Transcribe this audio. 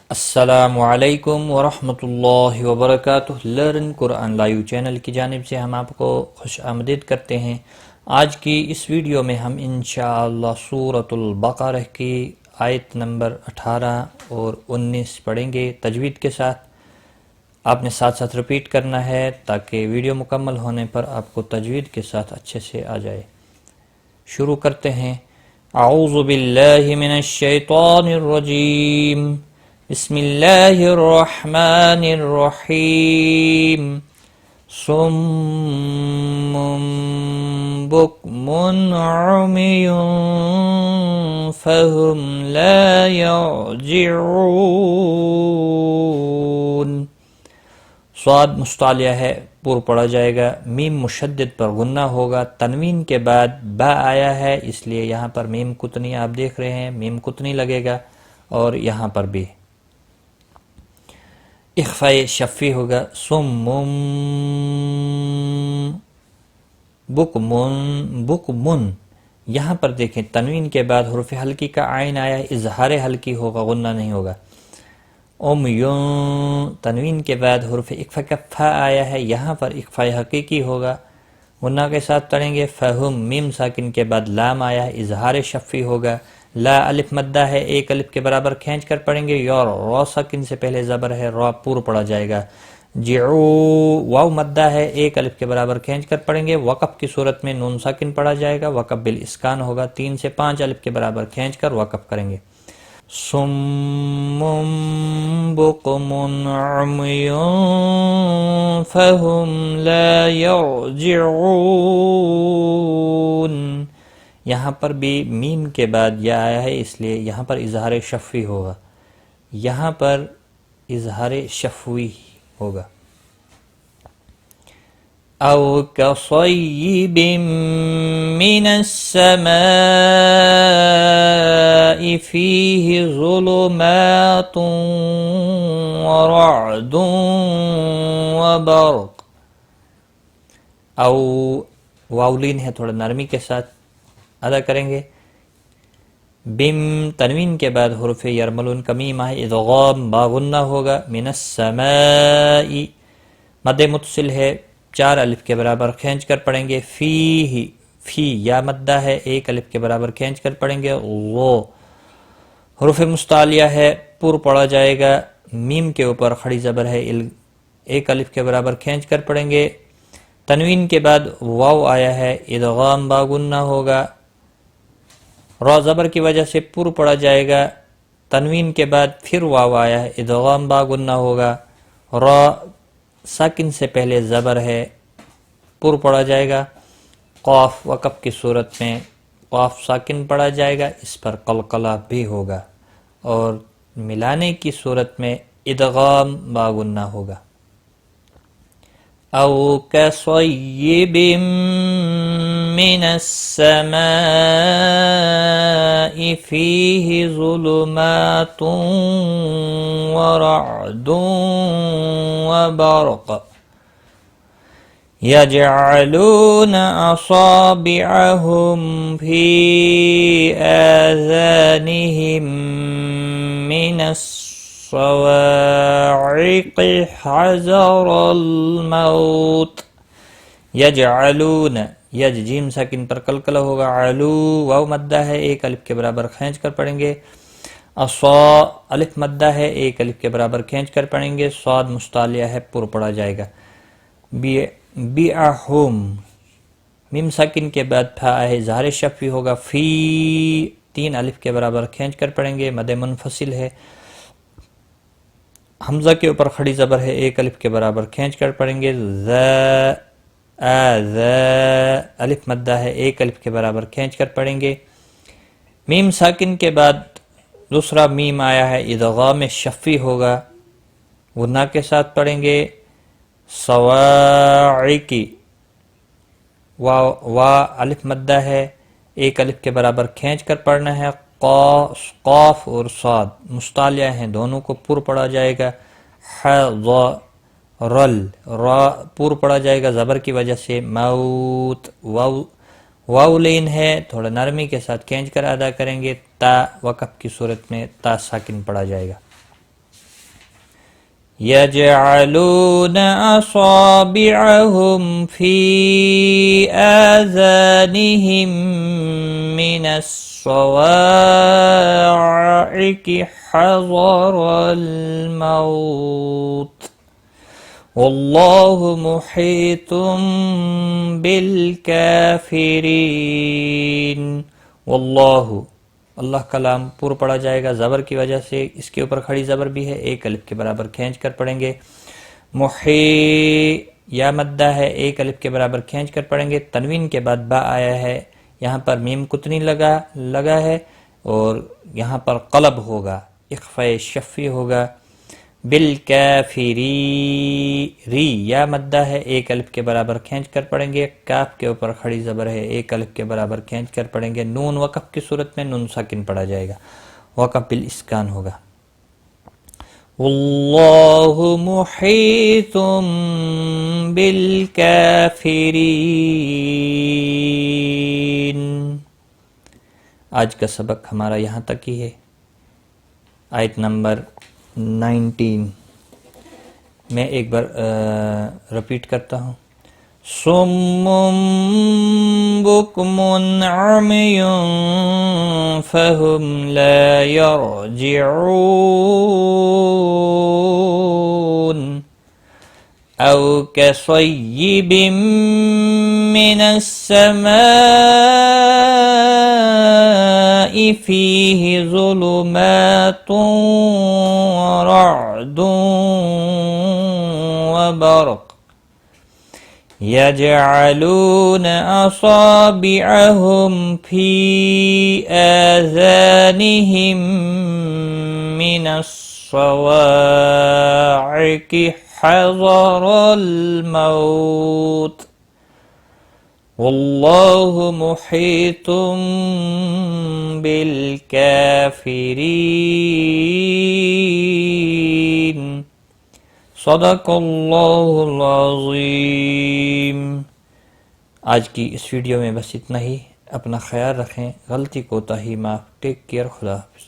السلام علیکم ورحمۃ اللہ وبرکاتہ۔ لرن قرآن لائیو چینل کی جانب سے ہم آپ کو خوش آمدید کرتے ہیں۔ آج کی اس ویڈیو میں ہم انشاءاللہ سورۃ البقرہ کی آیت نمبر 18 اور 19 پڑھیں گے تجوید کے ساتھ۔ آپ نے ساتھ ساتھ رپیٹ کرنا ہے تاکہ ویڈیو مکمل ہونے پر آپ کو تجوید کے ساتھ اچھے سے آ جائے۔ شروع کرتے ہیں۔ اعوذ باللہ من الشیطان الرجیم، بسم اللہ الرحمن الرحیم۔ صم بکم عمی فہم لا یرجعون۔ صاد مستعلیہ ہے، پور پڑھا جائے گا، میم مشدد پر غنہ ہوگا، تنوین کے بعد با آیا ہے اس لیے یہاں پر میم کتنی آپ دیکھ رہے ہیں، میم کتنی لگے گا، اور یہاں پر بھی اخفاء شفی ہوگا۔ سمم بکمن، یہاں پر دیکھیں تنوین کے بعد حرف حلقی کا عین آیا ہے، اظہار حلقی ہوگا، غنہ نہیں ہوگا۔ امیون، تنوین کے بعد حرف اکفا کا فا آیا ہے، یہاں پر اکفاء حقیقی ہوگا، غنہ کے ساتھ پڑھیں گے۔ فہم، میم ساکن کے بعد لام آیا ہے، اظہار شفی ہوگا۔ لا الف مدہ ہے، ایک الف کے برابر کھینچ کر پڑھیں گے، یور رو ساکن سے پہلے زبر ہے، رو پور پڑھا جائے گا۔ جعو، واو مدہ ہے، ایک الف کے برابر کھینچ کر پڑھیں گے، وقف کی صورت میں نون ساکن پڑھا جائے گا، وقف بالاسکان ہوگا، 3 سے 5 الف کے برابر کھینچ کر وقف کریں گے۔ صم بکم عمی فہم لا یرجعون۔ یہاں پر بھی میم کے بعد یا آیا ہے اس لیے یہاں پر اظہار شفوی ہوگا، یہاں پر اظہار شفوی ہوگا۔ او کصیب من السماء فیہ ظلمات ورعد وبرق۔ او واولین ہے، تھوڑا نرمی کے ساتھ ادا کریں گے۔ بم، تنوین کے بعد حرف یرملون کا میم ہے، ادغام با غنہ ہوگا۔ من السماء، مد متصل ہے، 4 الف کے برابر کھینچ کر پڑھیں گے۔ فی یا مدہ ہے، 1 الف کے برابر کھینچ کر پڑھیں گے۔ وہ حرف مستعلیہ ہے، پور پڑھا جائے گا، میم کے اوپر کھڑی زبر ہے، 1 الف کے برابر کھینچ کر پڑھیں گے۔ تنوین کے بعد واو آیا ہے، ادغام با غنہ ہوگا، را زبر کی وجہ سے پور پڑھا جائے گا۔ تنوین کے بعد پھر واو آیا ہے، ادغام با غنہ ہوگا، را ساکن سے پہلے زبر ہے، پور پڑھا جائے گا۔ قاف، وقف کی صورت میں قاف ساکن پڑھا جائے گا، اس پر قلقلہ بھی ہوگا، اور ملانے کی صورت میں ادغام با غنہ ہوگا۔ او کصیب من السماء فیہ ظلمات ورعد وبرق یجعلون اصابعهم فی آذانهم من الصواعق حذر الموت۔ یجعلون، یج جیم ساکن پر قلقلہ ہوگا، علو واو مدہ ہے، 1 الف کے برابر کھینچ کر پڑھیں گے۔ اصا الف مدہ ہے، 1 الف کے برابر کھینچ کر پڑھیں گے، صاد مستعلیہ ہے، پور پڑھا جائے گا۔ بیعہم، میم ساکن کے بعد پھا ہے، اظہار شفوی ہوگا۔ فی 3 الف کے برابر کھینچ کر پڑھیں گے، مد منفصل ہے، حمزہ کے اوپر کھڑی زبر ہے، 1 الف کے برابر کھینچ کر پڑھیں گے۔ الف مدہ ہے، 1 الف کے برابر کھینچ کر پڑھیں گے۔ میم ساکن کے بعد دوسرا میم آیا ہے، ادغام شفی ہوگا، غنہ کے ساتھ پڑھیں گے۔ صواعقی، وا الف مدہ ہے، 1 الف کے برابر کھینچ کر پڑھنا ہے۔ قاف اور صاد مستعلیہ ہیں، دونوں کو پور پڑھا جائے گا۔ رل، را پور پڑھا جائے گا زبر کی وجہ سے۔ موت، واو لین ہے، تھوڑا نرمی کے ساتھ کھینچ کر ادا کریں گے۔ تا وقف کی صورت میں تا ساکن پڑھا جائے گا۔ يجعلون أصابعهم في آذانهم من الصواعق حذر الموت واللہ محیط بالکافرین. واللہ، اللہ کا لام پور پڑھا جائے گا زبر کی وجہ سے، اس کے اوپر کھڑی زبر بھی ہے، ایک الف کے برابر کھینچ کر پڑھیں گے. یا مدہ ہے، ایک الف کے برابر کھینچ کر پڑھیں گے. تنوین کے بعد با آیا ہے، یہاں پر میم کتنی لگا ہے اور یہاں پر قلب ہوگا، اخفاء شفی ہوگا. بالکافری، ری یا مدہ ہے، ایک الف کے برابر کھینچ کر پڑھیں گے. کاف کے اوپر کھڑی زبر ہے، ایک الف کے برابر کھینچ کر پڑھیں گے. نون وقف کی صورت میں نون ساکن پڑھا جائے گا، وقف بالاسکان ہوگا. واللہ محیط بالکافرین. آج کا سبق ہمارا یہاں تک ہی ہے. آیت نمبر 19 میں ایک بار رپیٹ کرتا ہوں. صم بکم عمی فہم لا یرجعون او کصیب من السماء فیہ ظلمات ورعد وبرق يجعلون أصابعهم في آذانهم من الصواعق حذر الموت واللہ محیط بالکافرین. صدق اللہ العظیم. آج کی اس ویڈیو میں بس اتنا ہی. اپنا خیال رکھیں، غلطی کوتاہی معاف. Take care. خدا حافظ.